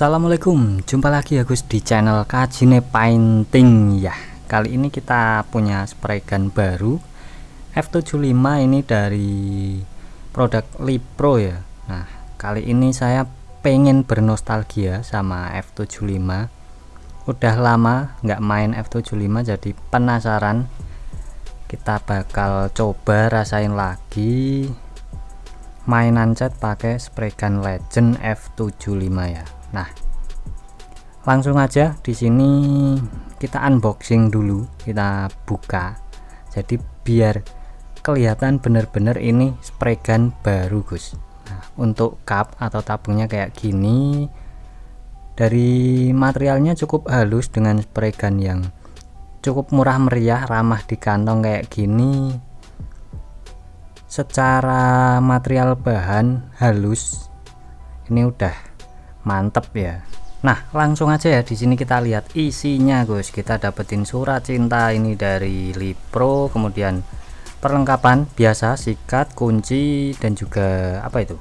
Assalamualaikum, jumpa lagi ya Gus di channel Kajine Painting ya. Kali ini kita punya spray gun baru F75, ini dari produk Lipro ya. Nah, kali ini saya pengen bernostalgia sama F75. Udah lama nggak main F75, jadi penasaran. Kita bakal coba rasain lagi mainan cat pakai spray gun Legend F75 ya. Nah, langsung aja di sini kita unboxing dulu, kita buka. Jadi biar kelihatan bener-bener ini spray gun baru, Gus. Nah, untuk cup atau tabungnya kayak gini. Dari materialnya cukup halus dengan spray gun yang cukup murah meriah, ramah di kantong kayak gini. Secara material bahan halus, ini udah mantep ya. Nah, langsung aja ya, di sini kita lihat isinya Gus. Kita dapetin surat cinta ini dari Lipro, kemudian perlengkapan biasa, sikat, kunci, dan juga apa itu,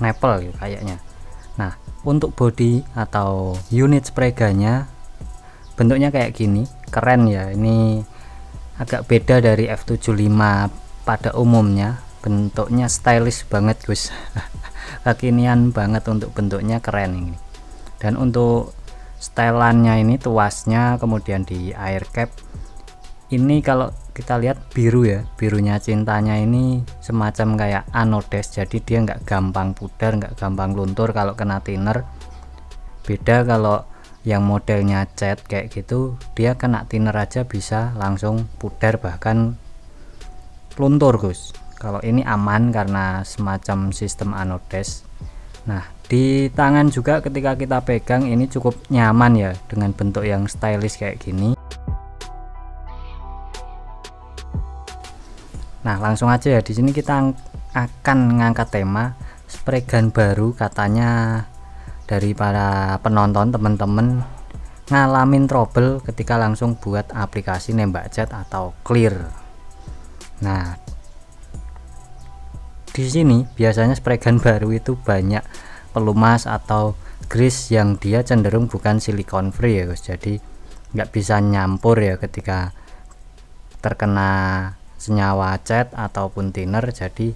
nepel kayaknya. Nah, untuk body atau unit spray gunnya bentuknya kayak gini, keren ya. Ini agak beda dari F75 pada umumnya, bentuknya stylish banget Gus. Kekinian banget, untuk bentuknya keren ini. Dan untuk stylannya ini, tuasnya, kemudian di air cap ini kalau kita lihat biru ya, birunya cintanya ini semacam kayak anodes, jadi dia nggak gampang pudar, nggak gampang luntur kalau kena thinner. Beda kalau yang modelnya cat kayak gitu, dia kena thinner aja bisa langsung pudar bahkan luntur Gus. Kalau ini aman karena semacam sistem anodes. Nah, di tangan juga ketika kita pegang ini cukup nyaman ya, dengan bentuk yang stylish kayak gini. Nah, langsung aja ya, di sini kita akan ngangkat tema spray gun baru. Katanya dari para penonton, temen-temen ngalamin trouble ketika langsung buat aplikasi nembak cat atau clear. Nah, di sini biasanya spray gun baru itu banyak pelumas atau grease yang dia cenderung bukan silikon free ya Gus. Jadi nggak bisa nyampur ya ketika terkena senyawa cat ataupun thinner. Jadi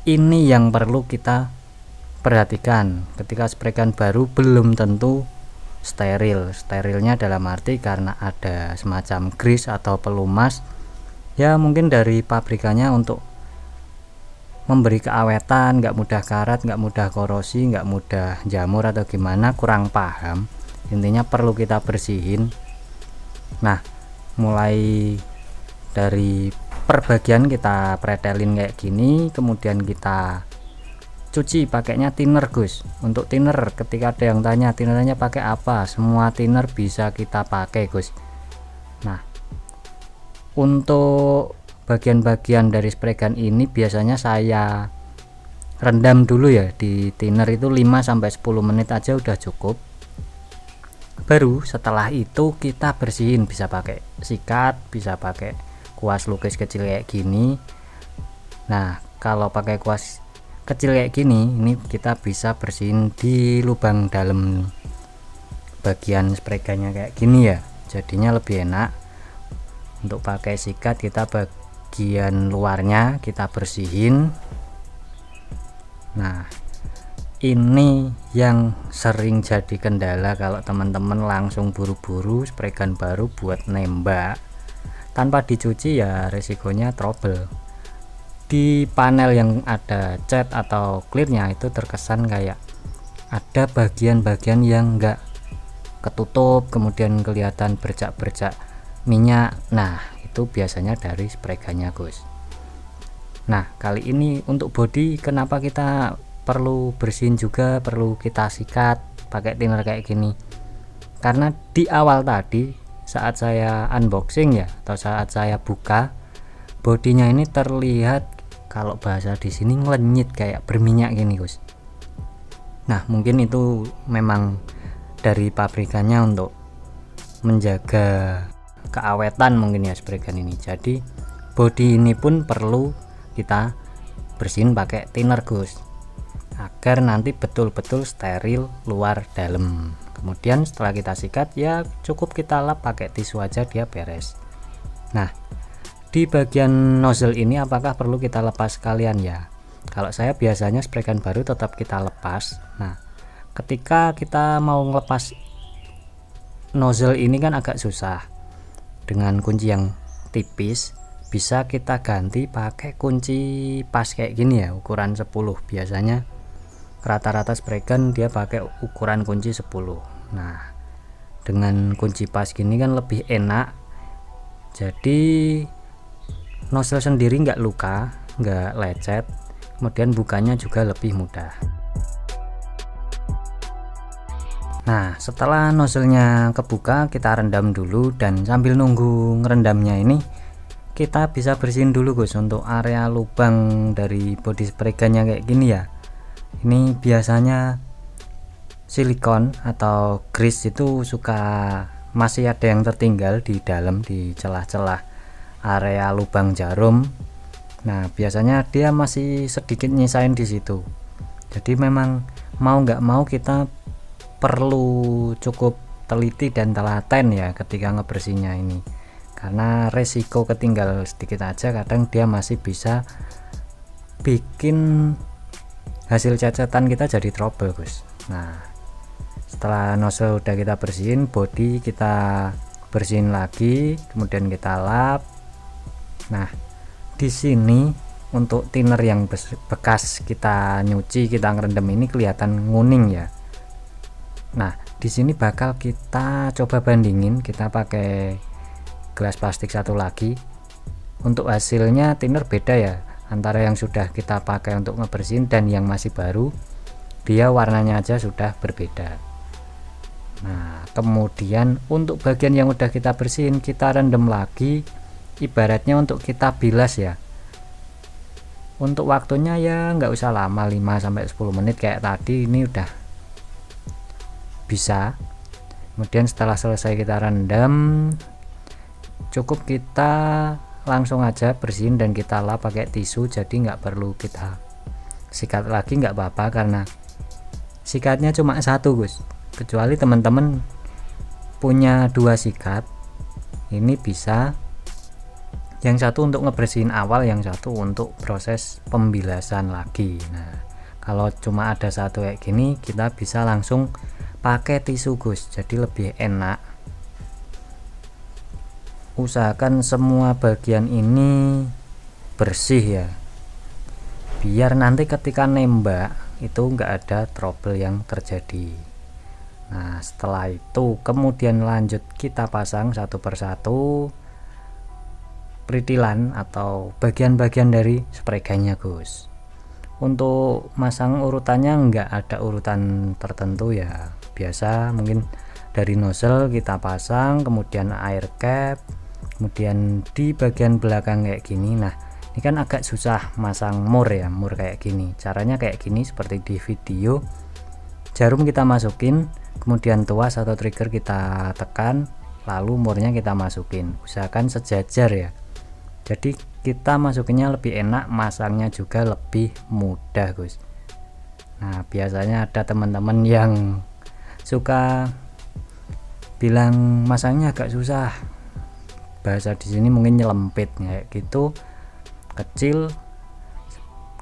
ini yang perlu kita perhatikan ketika spray gun baru, belum tentu steril. Sterilnya dalam arti karena ada semacam grease atau pelumas ya, mungkin dari pabrikannya untuk memberi keawetan, nggak mudah karat, nggak mudah korosi, nggak mudah jamur atau gimana, kurang paham. Intinya perlu kita bersihin. Nah, mulai dari perbagian kita pretelin kayak gini, kemudian kita cuci pakainya thinner Gus. Untuk thinner, ketika ada yang tanya thinnernya pakai apa, semua thinner bisa kita pakai Gus. Nah, untuk bagian-bagian dari spray gun ini biasanya saya rendam dulu ya di thinner itu 5-10 menit aja udah cukup. Baru setelah itu kita bersihin, bisa pakai sikat, bisa pakai kuas lukis kecil kayak gini. Nah, kalau pakai kuas kecil kayak gini, ini kita bisa bersihin di lubang dalam bagian spray gunnya kayak gini ya, jadinya lebih enak. Untuk pakai sikat, kita bagian luarnya kita bersihin. Nah, ini yang sering jadi kendala kalau teman-teman langsung buru-buru spray gun baru buat nembak tanpa dicuci, ya resikonya trouble. Di panel yang ada cat atau clearnya itu terkesan kayak ada bagian-bagian yang enggak ketutup, kemudian kelihatan bercak-bercak minyak. Nah, itu biasanya dari spray gunnya Gus. Nah, kali ini untuk body, kenapa kita perlu bersihin juga, perlu kita sikat pakai thinner kayak gini? Karena di awal tadi saat saya unboxing ya, atau saat saya buka, bodinya ini terlihat, kalau bahasa di sini, ngelenyit kayak berminyak gini Gus. Nah, mungkin itu memang dari pabrikannya untuk menjaga keawetan mungkin ya spray gun ini. Jadi body ini pun perlu kita bersihin pakai thinner Gus. agar nanti betul-betul steril luar dalam. Kemudian setelah kita sikat ya cukup kita lap pakai tisu aja, dia beres. Nah, di bagian nozzle ini apakah perlu kita lepas sekalian ya? Kalau saya biasanya spray gun baru tetap kita lepas. Nah, ketika kita mau ngelepas nozzle ini kan agak susah. Dengan kunci yang tipis bisa kita ganti pakai kunci pas kayak gini ya, ukuran 10. Biasanya rata-rata spray gun dia pakai ukuran kunci 10. Nah, dengan kunci pas gini kan lebih enak, jadi nozzle sendiri nggak luka, nggak lecet, kemudian bukanya juga lebih mudah. Nah, setelah nozzle-nya kebuka kita rendam dulu, dan sambil nunggu ngerendamnya ini kita bisa bersihin dulu guys untuk area lubang dari body spray gunnya kayak gini ya. Ini biasanya silikon atau grease itu suka masih ada yang tertinggal di dalam, di celah-celah area lubang jarum. Nah, biasanya dia masih sedikit nyisain di situ. Jadi memang mau nggak mau kita perlu cukup teliti dan telaten ya ketika ngebersihnya ini, karena resiko ketinggal sedikit aja kadang dia masih bisa bikin hasil cacatan kita jadi trouble guys. Nah, setelah nozzle udah kita bersihin, body kita bersihin lagi, kemudian kita lap. Nah, di sini untuk thinner yang bekas kita nyuci, kita ngerendam ini kelihatan nguning ya. Nah, di sini bakal kita coba bandingin, kita pakai gelas plastik satu lagi. Untuk hasilnya thinner beda ya antara yang sudah kita pakai untuk ngebersihin dan yang masih baru. Dia warnanya aja sudah berbeda. Nah, kemudian untuk bagian yang udah kita bersihin kita rendam lagi, ibaratnya untuk kita bilas ya. Untuk waktunya ya nggak usah lama, 5-10 menit kayak tadi, ini udah bisa. Kemudian setelah selesai kita rendam, cukup kita langsung aja bersihin dan kita lap pakai tisu, jadi nggak perlu kita sikat lagi, nggak apa-apa karena sikatnya cuma satu guys. Kecuali teman-teman punya 2 sikat, ini bisa yang satu untuk ngebersihin awal, yang satu untuk proses pembilasan lagi. Nah, kalau cuma ada satu kayak gini kita bisa langsung pakai tisu guys, jadi lebih enak. Usahakan semua bagian ini bersih ya, biar nanti ketika nembak itu enggak ada trouble yang terjadi. Nah, setelah itu kemudian lanjut kita pasang satu persatu peritilan atau bagian-bagian dari spray gunnya guys. Untuk masang urutannya enggak ada urutan tertentu ya, biasa mungkin dari nozzle kita pasang, kemudian air cap, kemudian di bagian belakang kayak gini. Nah, ini kan agak susah masang mur ya, mur kayak gini. Caranya kayak gini seperti di video. Jarum kita masukin, kemudian tuas atau trigger kita tekan, lalu murnya kita masukin. Usahakan sejajar ya, jadi kita masukinnya lebih enak, masangnya juga lebih mudah guys. Nah, biasanya ada teman-teman yang suka bilang masangnya agak susah, bahasa di sini mungkin nyelempit kayak gitu, kecil,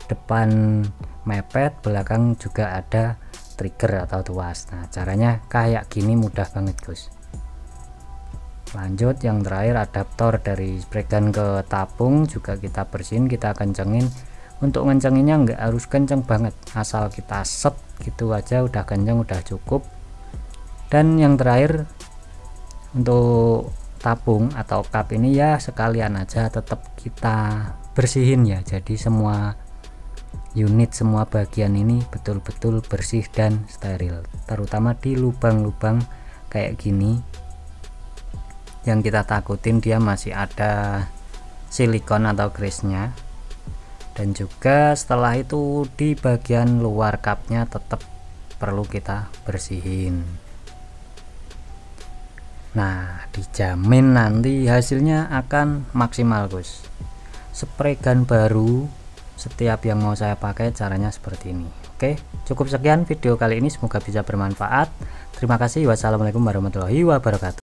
depan mepet, belakang juga ada trigger atau tuas. Nah, caranya kayak gini mudah banget guys. Lanjut yang terakhir, adaptor dari spray gun ke tabung juga kita bersihin, kita kencengin. Untuk ngencenginnya nggak harus kenceng banget, asal kita set gitu aja udah kenceng, udah cukup. Dan yang terakhir untuk tabung atau cup ini ya sekalian aja tetap kita bersihin ya, jadi semua unit, semua bagian ini betul-betul bersih dan steril, terutama di lubang-lubang kayak gini yang kita takutin dia masih ada silikon atau grease-nya. Dan juga setelah itu di bagian luar cupnya tetap perlu kita bersihin. Nah, dijamin nanti hasilnya akan maksimal guys. Spray gun baru setiap yang mau saya pakai caranya seperti ini. Oke, cukup sekian video kali ini, semoga bisa bermanfaat. Terima kasih. Wassalamualaikum warahmatullahi wabarakatuh.